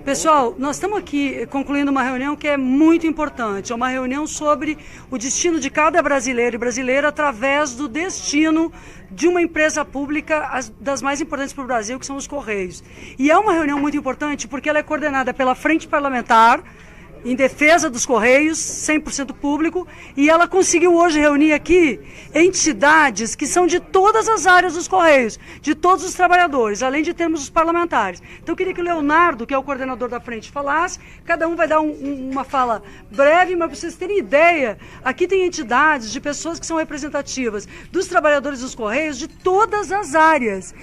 Pessoal, nós estamos aqui concluindo uma reunião que é muito importante. É uma reunião sobre o destino de cada brasileiro e brasileira através do destino de uma empresa pública, das mais importantes para o Brasil, que são os Correios. E é uma reunião muito importante porque ela é coordenada pela Frente Parlamentar, em defesa dos Correios, 100% público, e ela conseguiu hoje reunir aqui entidades que são de todas as áreas dos Correios, de todos os trabalhadores, além de termos os parlamentares. Então eu queria que o Leonardo, que é o coordenador da frente, falasse, cada um vai dar uma fala breve, mas para vocês terem ideia, aqui tem entidades de pessoas que são representativas dos trabalhadores dos Correios de todas as áreas,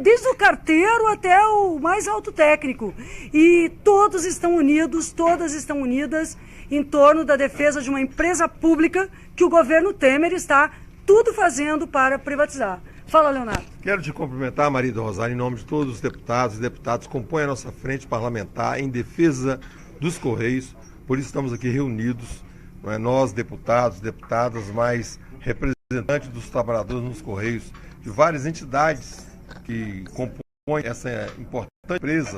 desde o carteiro até o mais alto técnico, e todos estão unidos, todas estão unidas em torno da defesa de uma empresa pública que o governo Temer está tudo fazendo para privatizar. Fala, Leonardo. Quero te cumprimentar, Maria do Rosário, em nome de todos os deputados e deputadas que compõem a nossa frente parlamentar em defesa dos Correios. Por isso estamos aqui reunidos, não é? Nós, deputados, deputadas, mais representantes dos trabalhadores nos Correios, de várias entidades que compõem essa importante empresa,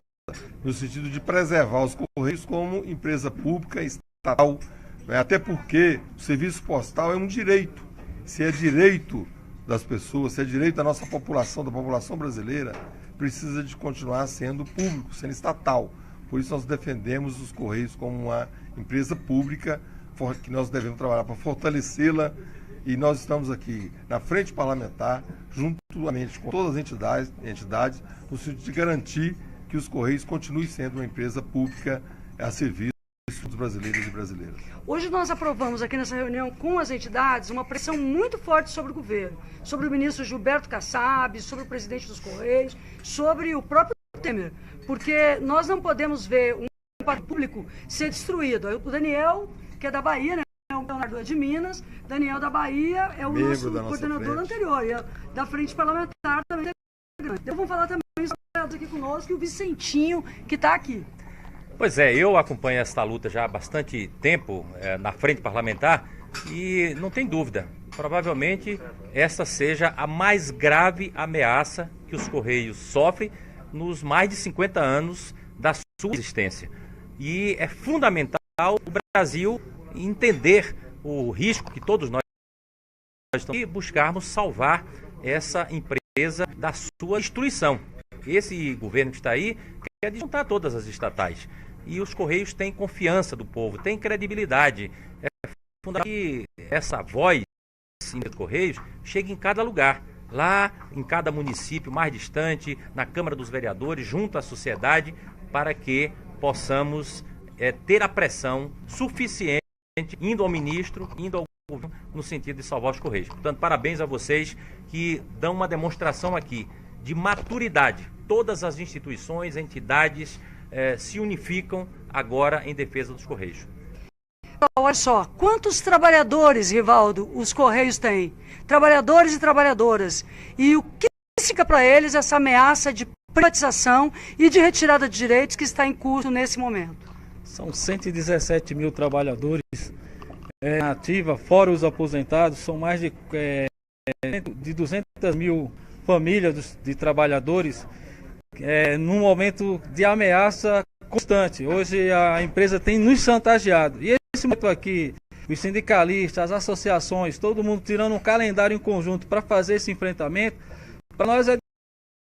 no sentido de preservar os Correios como empresa pública, estatal, né? Até porque o serviço postal é um direito. Se é direito das pessoas, se é direito da nossa população, da população brasileira, precisa de continuar sendo público, sendo estatal. Por isso nós defendemos os Correios como uma empresa pública, que nós devemos trabalhar para fortalecê-la, e nós estamos aqui na frente parlamentar, juntamente com todas as entidades, no sentido de garantir que os Correios continuem sendo uma empresa pública a serviço dos brasileiros e brasileiras. Hoje nós aprovamos aqui nessa reunião com as entidades uma pressão muito forte sobre o governo, sobre o ministro Gilberto Kassab, sobre o presidente dos Correios, sobre o próprio Temer, porque nós não podemos ver um patrimônio público ser destruído. O Daniel, que é da Bahia, né? O Leonardo é de Minas, Daniel da Bahia é o nosso coordenador anterior, e da frente parlamentar também. Então vamos falar também aqui conosco, e o Vicentinho, que está aqui. Pois é, eu acompanho esta luta já há bastante tempo na frente parlamentar e não tem dúvida, provavelmente esta seja a mais grave ameaça que os Correios sofrem nos mais de 50 anos da sua existência. E é fundamental o Brasil entender o risco que todos nós estamos e buscarmos salvar essa empresa da sua destruição. Esse governo que está aí quer juntar todas as estatais. E os Correios têm confiança do povo, têm credibilidade. É fundamental que essa voz dos Correios chegue em cada lugar. Lá, em cada município mais distante, na Câmara dos Vereadores, junto à sociedade, para que possamos ter a pressão suficiente, indo ao ministro, indo ao governo, no sentido de salvar os Correios. Portanto, parabéns a vocês que dão uma demonstração aqui de maturidade. Todas as instituições, entidades se unificam agora em defesa dos Correios. Olha só, quantos trabalhadores, Rivaldo, os Correios têm? Trabalhadores e trabalhadoras. E o que significa para eles essa ameaça de privatização e de retirada de direitos que está em curso nesse momento? São 117 mil trabalhadores na ativa, fora os aposentados, são mais de 200 mil famílias de trabalhadores num momento de ameaça constante. Hoje a empresa tem nos chantageado. E esse momento aqui, os sindicalistas, as associações, todo mundo tirando um calendário em conjunto para fazer esse enfrentamento, para nós é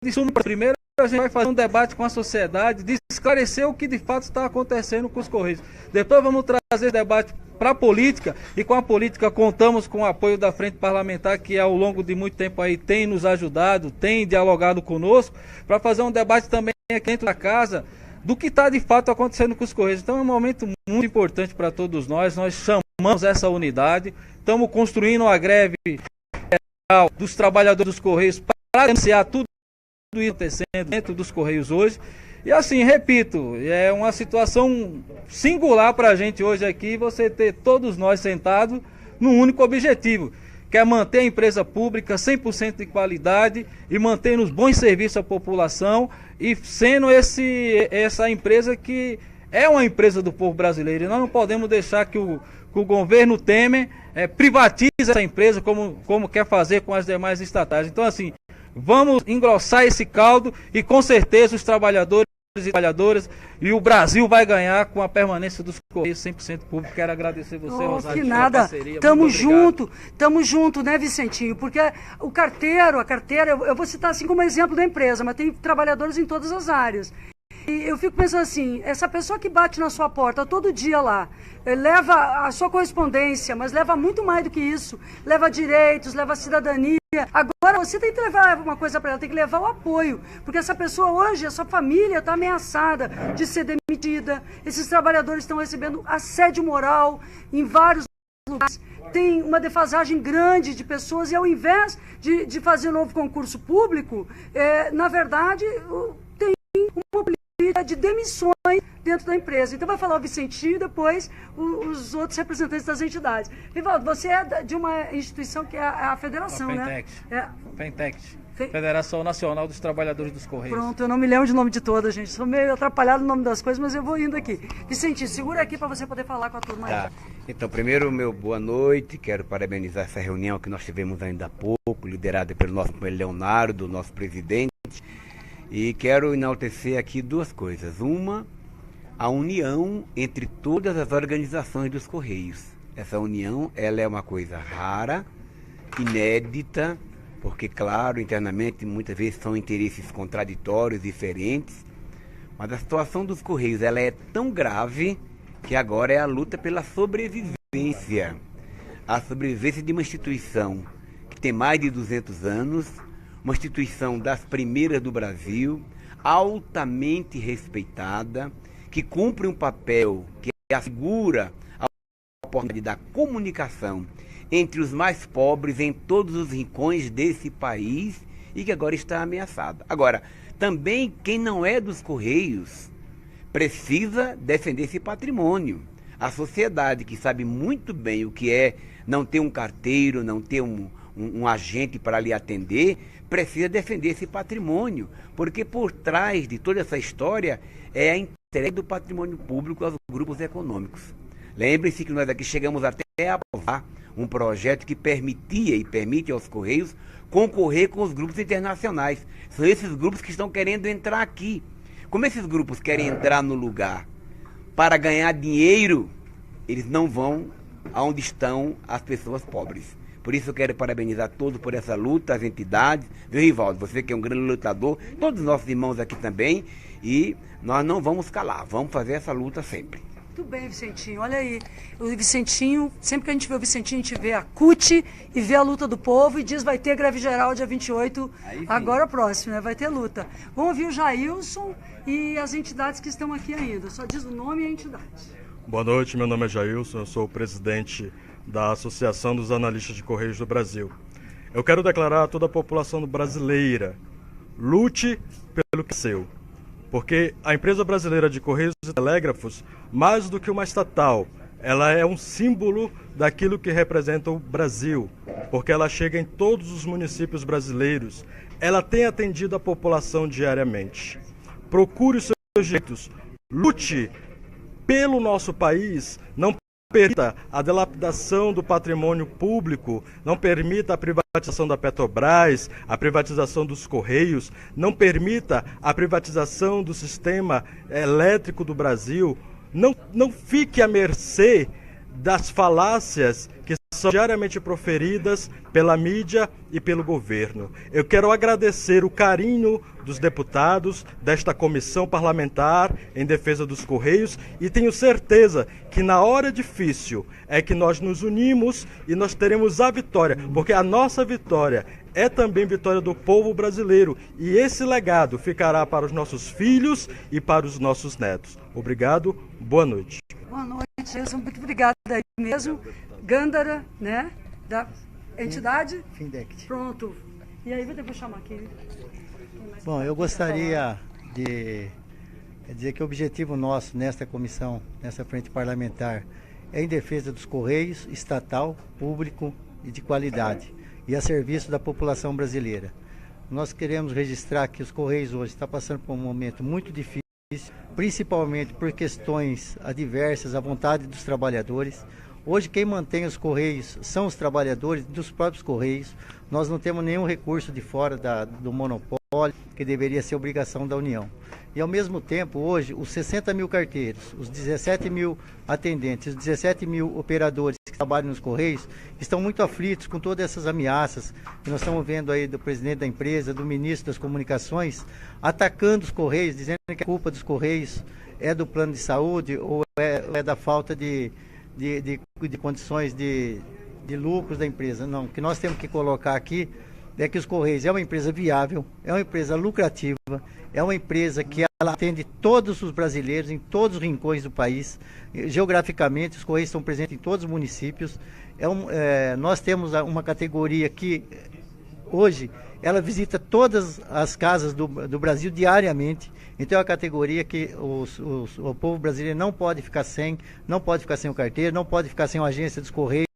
de suma. Primeiro a gente vai fazer um debate com a sociedade, de esclarecer o que de fato está acontecendo com os Correios. Depois vamos trazer debate para a política, e com a política contamos com o apoio da Frente Parlamentar, que ao longo de muito tempo aí tem nos ajudado, tem dialogado conosco, para fazer um debate também aqui dentro da casa, do que está de fato acontecendo com os Correios. Então é um momento muito importante para todos nós chamamos essa unidade, estamos construindo uma greve dos trabalhadores dos Correios para denunciar tudo isso acontecendo dentro dos Correios hoje. E assim, repito, é uma situação singular para a gente hoje aqui, você ter todos nós sentados num único objetivo, que é manter a empresa pública 100% de qualidade e manter os bons serviços à população, e sendo essa empresa que é uma empresa do povo brasileiro. E nós não podemos deixar que o governo Temer privatize essa empresa como quer fazer com as demais estatais. Então assim, Vamos engrossar esse caldo e com certeza os trabalhadores e trabalhadoras e o Brasil vai ganhar com a permanência dos Correios 100% público. Quero agradecer você, Rosário, que pela nada. parceria. Tamo junto, né, Vicentinho? Porque a carteira, eu vou citar assim como exemplo da empresa, mas tem trabalhadores em todas as áreas. E eu fico pensando assim, essa pessoa que bate na sua porta todo dia lá, leva a sua correspondência, mas leva muito mais do que isso, leva direitos, leva cidadania. Agora você tem que levar uma coisa para ela, tem que levar o apoio, porque essa pessoa hoje, a sua família está ameaçada de ser demitida, esses trabalhadores estão recebendo assédio moral em vários lugares, tem uma defasagem grande de pessoas e ao invés de fazer um novo concurso público, na verdade tem uma política de demissões dentro da empresa. Então vai falar o Vicentinho e depois os outros representantes das entidades. Rivaldo, você é de uma instituição que é a federação, né? FENTECT, Federação Nacional dos Trabalhadores dos Correios. Pronto, eu não me lembro de nome de todas, gente. Sou meio atrapalhado no nome das coisas, mas eu vou indo aqui. Vicentinho, segura aqui para você poder falar com a turma aí. Tá. Então, primeiro, meu boa noite. Quero parabenizar essa reunião que nós tivemos ainda há pouco, liderada pelo nosso Leonardo, nosso presidente. E quero enaltecer aqui duas coisas. Uma, a união entre todas as organizações dos Correios. Essa união, ela é uma coisa rara, inédita, porque, claro, internamente muitas vezes são interesses contraditórios, diferentes, mas a situação dos Correios, ela é tão grave que agora é a luta pela sobrevivência. A sobrevivência de uma instituição que tem mais de 200 anos, uma instituição das primeiras do Brasil, altamente respeitada, que cumpre um papel que assegura a oportunidade da comunicação entre os mais pobres em todos os rincões desse país e que agora está ameaçada. Agora, também quem não é dos Correios precisa defender esse patrimônio. A sociedade que sabe muito bem o que é não ter um carteiro, não ter um agente para lhe atender, precisa defender esse patrimônio, porque por trás de toda essa história é a entrega do patrimônio público aos grupos econômicos. Lembre-se que nós aqui chegamos até a aprovar um projeto que permitia e permite aos Correios concorrer com os grupos internacionais. São esses grupos que estão querendo entrar aqui. Como esses grupos querem entrar no lugar para ganhar dinheiro, eles não vão aonde estão as pessoas pobres. Por isso eu quero parabenizar todos por essa luta, as entidades, viu, Rivaldo? Você que é um grande lutador, todos os nossos irmãos aqui também, e nós não vamos calar, vamos fazer essa luta sempre. Muito bem, Vicentinho, olha aí, o Vicentinho, sempre que a gente vê o Vicentinho, a gente vê a CUT e vê a luta do povo e diz vai ter greve geral dia 28, agora próximo, né? Vai ter luta. Vamos ouvir o Jailson e as entidades que estão aqui ainda, só diz o nome e a entidade. Boa noite, meu nome é Jailson, eu sou o presidente da Associação dos Analistas de Correios do Brasil. Eu quero declarar a toda a população brasileira, lute pelo que é seu, porque a empresa brasileira de Correios e Telégrafos, mais do que uma estatal, ela é um símbolo daquilo que representa o Brasil, porque ela chega em todos os municípios brasileiros, ela tem atendido a população diariamente. Procure os seus direitos, lute pelo nosso país, não permita a dilapidação do patrimônio público, não permita a privatização da Petrobras, a privatização dos Correios, não permita a privatização do sistema elétrico do Brasil, não fique à mercê das falácias que são diariamente proferidas pela mídia e pelo governo. Eu quero agradecer o carinho dos deputados desta comissão parlamentar em defesa dos Correios e tenho certeza que na hora difícil é que nós nos unimos e nós teremos a vitória, porque a nossa vitória é também vitória do povo brasileiro e esse legado ficará para os nossos filhos e para os nossos netos. Obrigado, boa noite. Boa noite, Jailson, muito obrigada aí mesmo. Gândara, né, da entidade? FINDECT. Pronto. E aí, vou depois chamar aqui. Bom, eu gostaria de dizer que o objetivo nosso nesta comissão, nessa frente parlamentar, é em defesa dos Correios, estatal, público e de qualidade, e a serviço da população brasileira. Nós queremos registrar que os Correios hoje estão passando por um momento muito difícil, principalmente por questões adversas à vontade dos trabalhadores. Hoje quem mantém os Correios são os trabalhadores dos próprios Correios. Nós não temos nenhum recurso de fora do monopólio, que deveria ser obrigação da União. E ao mesmo tempo, hoje, os 60 mil carteiros, os 17 mil atendentes, os 17 mil operadores que trabalham nos Correios, estão muito aflitos com todas essas ameaças que nós estamos vendo aí do presidente da empresa, do ministro das Comunicações, atacando os Correios, dizendo que a culpa dos Correios é do plano de saúde ou é da falta de condições de lucros da empresa. Não, o que nós temos que colocar aqui é que os Correios é uma empresa viável, é uma empresa lucrativa, é uma empresa que ela atende todos os brasileiros em todos os rincões do país. Geograficamente, os Correios estão presentes em todos os municípios. Nós temos uma categoria que hoje ela visita todas as casas do Brasil diariamente. Então é uma categoria que o povo brasileiro não pode ficar sem o carteiro, não pode ficar sem a agência dos Correios,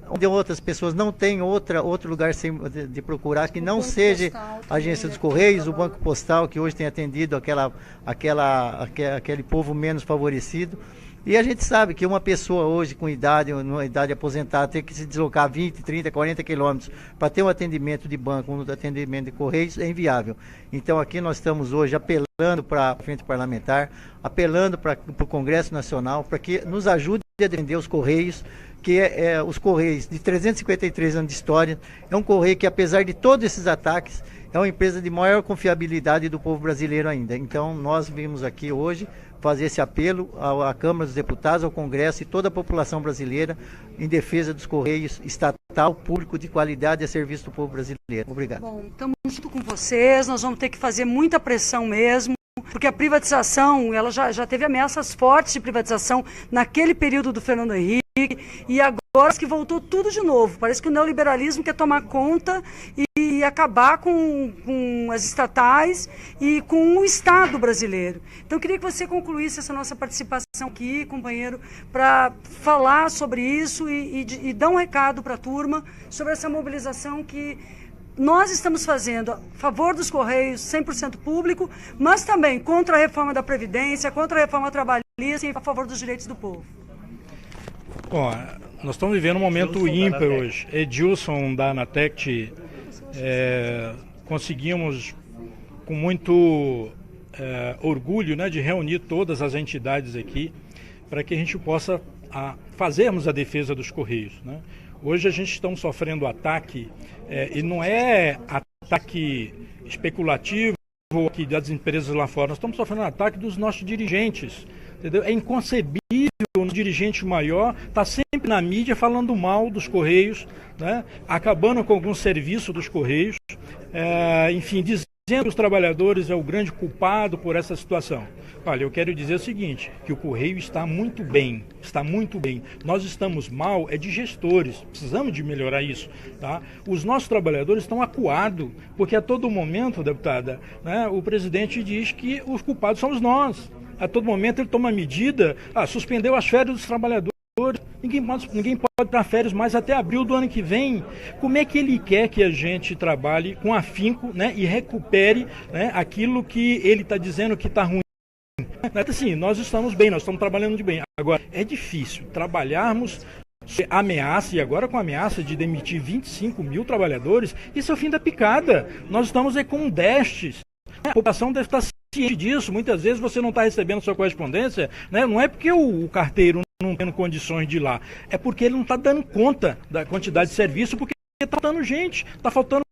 onde outras pessoas não têm outro lugar de procurar que não seja a agência dos Correios, o Banco Postal, que hoje tem atendido aquele povo menos favorecido. E a gente sabe que uma pessoa hoje com uma idade aposentada, ter que se deslocar 20, 30, 40 quilômetros para ter um atendimento de banco, um atendimento de Correios, é inviável. Então aqui nós estamos hoje apelando para a Frente Parlamentar, apelando para o Congresso Nacional, para que nos ajude a defender os Correios, que os Correios de 353 anos de história, é um Correio que, apesar de todos esses ataques, é uma empresa de maior confiabilidade do povo brasileiro ainda. Então nós vimos aqui hoje fazer esse apelo à Câmara dos Deputados, ao Congresso e toda a população brasileira em defesa dos Correios estatal, público, de qualidade a serviço do povo brasileiro. Obrigado. Bom, estamos junto com vocês, nós vamos ter que fazer muita pressão mesmo, porque a privatização, ela já teve ameaças fortes de privatização naquele período do Fernando Henrique, e agora que voltou tudo de novo. Parece que o neoliberalismo quer tomar conta e acabar com as estatais e com o Estado brasileiro. Então eu queria que você concluísse essa nossa participação aqui, companheiro, para falar sobre isso e dar um recado para a turma sobre essa mobilização que nós estamos fazendo a favor dos Correios, 100% público, mas também contra a reforma da Previdência, contra a reforma trabalhista e a favor dos direitos do povo. Bom, nós estamos vivendo um momento ímpar hoje. Edilson da Anatect, conseguimos com muito orgulho, né, de reunir todas as entidades aqui para que a gente possa fazermos a defesa dos Correios, né? Hoje a gente está sofrendo ataque, e não é ataque especulativo aqui das empresas lá fora, nós estamos sofrendo ataque dos nossos dirigentes, entendeu? É inconcebível um dirigente maior estar sempre na mídia falando mal dos Correios, né? Acabando com algum serviço dos Correios, enfim, dizendo que os trabalhadores é o grande culpado por essa situação. Olha, eu quero dizer o seguinte, que o Correio está muito bem. Nós estamos mal, de gestores, precisamos de melhorar isso, tá? Os nossos trabalhadores estão acuados, porque a todo momento, deputada, né, o presidente diz que os culpados somos nós. A todo momento ele toma medida, suspendeu as férias dos trabalhadores. Ninguém pode dar férias mais até abril do ano que vem. Como é que ele quer que a gente trabalhe com afinco, né, e recupere, né, aquilo que ele está dizendo que está ruim? Assim, nós estamos bem, nós estamos trabalhando de bem. Agora, é difícil trabalharmos ameaça, e agora com a ameaça de demitir 25 mil trabalhadores, isso é o fim da picada. Nós estamos com déficits. A população deve estar ciente disso. Muitas vezes você não está recebendo sua correspondência, né? Não é porque o carteiro não tem condições de ir lá, é porque ele não está dando conta da quantidade de serviço, porque está faltando gente, está faltando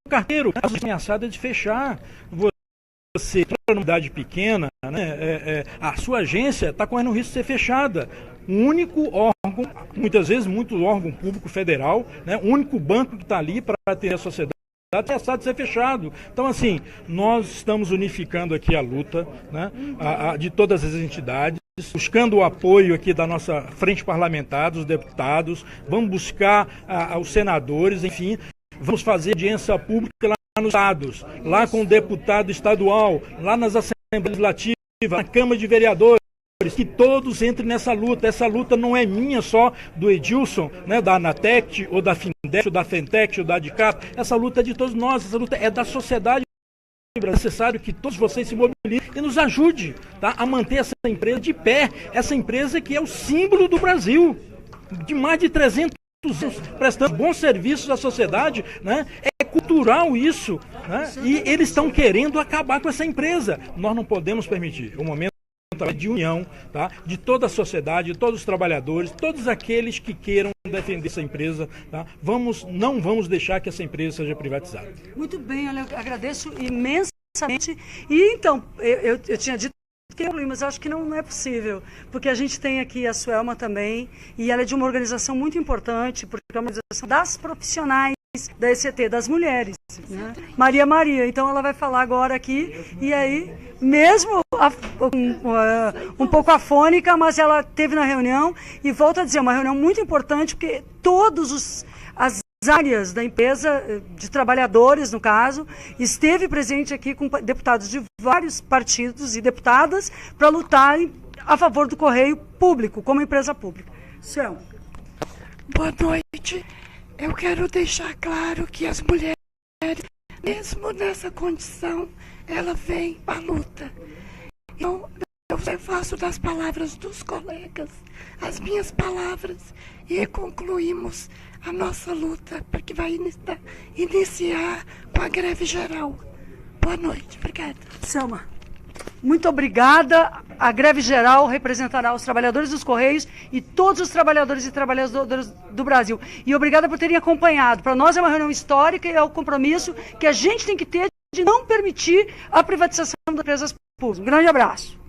carteiro. A ameaçada de fechar. Você, para uma unidade pequena, né, a sua agência está correndo o risco de ser fechada. O único órgão, muitas vezes muito órgão público federal, né, o único banco que está ali para atender a sociedade, está ameaçado de ser fechado. Então, assim, nós estamos unificando aqui a luta, né, de todas as entidades, buscando o apoio aqui da nossa frente parlamentar, dos deputados, vamos buscar os senadores, enfim, vamos fazer audiência pública lá nos estados, lá com o deputado estadual, lá nas assembleias legislativas, na Câmara de Vereadores, que todos entrem nessa luta. Essa luta não é minha só, do Edilson, né, da Anatect, ou da Findec, ou da Fentec, ou da Adicap. Essa luta é de todos nós, essa luta é da sociedade É necessário que todos vocês se mobilizem e nos ajudem, tá, a manter essa empresa de pé, essa empresa que é o símbolo do Brasil, de mais de 300 anos, prestando bons serviços à sociedade, né? É cultural isso, né? E eles estão querendo acabar com essa empresa. Nós não podemos permitir. O momento de união, tá, de toda a sociedade, de todos os trabalhadores, todos aqueles que queiram defender essa empresa, tá? Não vamos deixar que essa empresa seja privatizada. Muito bem, olha, eu agradeço imensamente. E então, eu tinha dito que mas eu acho que não é possível, porque a gente tem aqui a Suelma também, e ela é de uma organização muito importante, porque é uma organização das profissionais da ECT, das mulheres, né? Maria, então ela vai falar agora aqui, e aí, mesmo um pouco afônica, mas ela esteve na reunião, e volto a dizer, uma reunião muito importante, porque as áreas da empresa, de trabalhadores no caso, esteve presente aqui com deputados de vários partidos e deputadas para lutarem a favor do Correio Público, como empresa pública. Céu. Boa noite. Eu quero deixar claro que as mulheres, mesmo nessa condição, ela vem para a luta. Então, eu faço das palavras dos colegas as minhas palavras e concluímos a nossa luta, porque vai iniciar com a greve geral. Boa noite, obrigada. Selma, muito obrigada. A greve geral representará os trabalhadores dos Correios e todos os trabalhadores e trabalhadoras do Brasil. E obrigada por terem acompanhado. Para nós é uma reunião histórica e é o compromisso que a gente tem que ter de não permitir a privatização das empresas públicas. Um grande abraço.